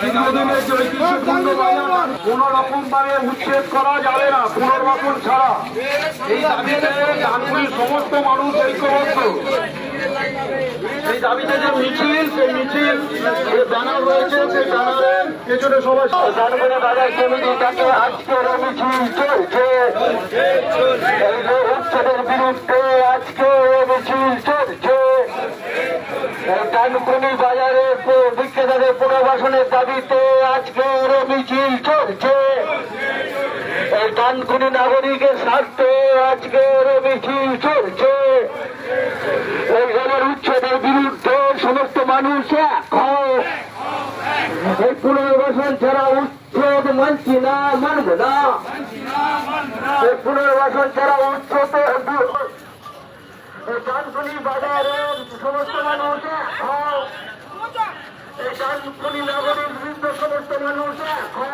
দীর্ঘদিনের যে ঐতিহ্যপূর্ণ বাজার কোন রকম ভাবে উচ্ছেদ করা যাবে না, পুনর্বাসন ছাড়া। এই দাবিতে ডানকুনির সমস্ত মানুষ ঐক্যবদ্ধ। এই দাবিতে যে মিছিল, সেই মিছিল যে ব্যানার রয়েছে, সেই ব্যানারের পেছনে সবাই ডানকুনি বাজার সমিতি তাকে আজকের মিছিল চলছে, উচ্ছেদের বিরুদ্ধে আজকে মিছিল চলছে। ডানকুনি বাজারে বিক্রেতাদের পুনর্বাসনের দাবিতে আজকের মিছিল চলছে। এই ডানকুনি নাগরিকের স্বার্থে আজকের মিছিল চলছে। এই দলের উচ্ছেদের বিরুদ্ধে সমস্ত মানুষ এক হয়। এই পুনর্বাসন ছাড়া উচ্ছেদ মানছি না, মানব না। এই পুনর্বাসন ছাড়া উচ্ছেদ ডানকুনি বাজারের সমস্ত মানুষ এক হয়। এই ডানকুনি নাগরিক বিরুদ্ধে সমস্ত মানুষ এক হয়।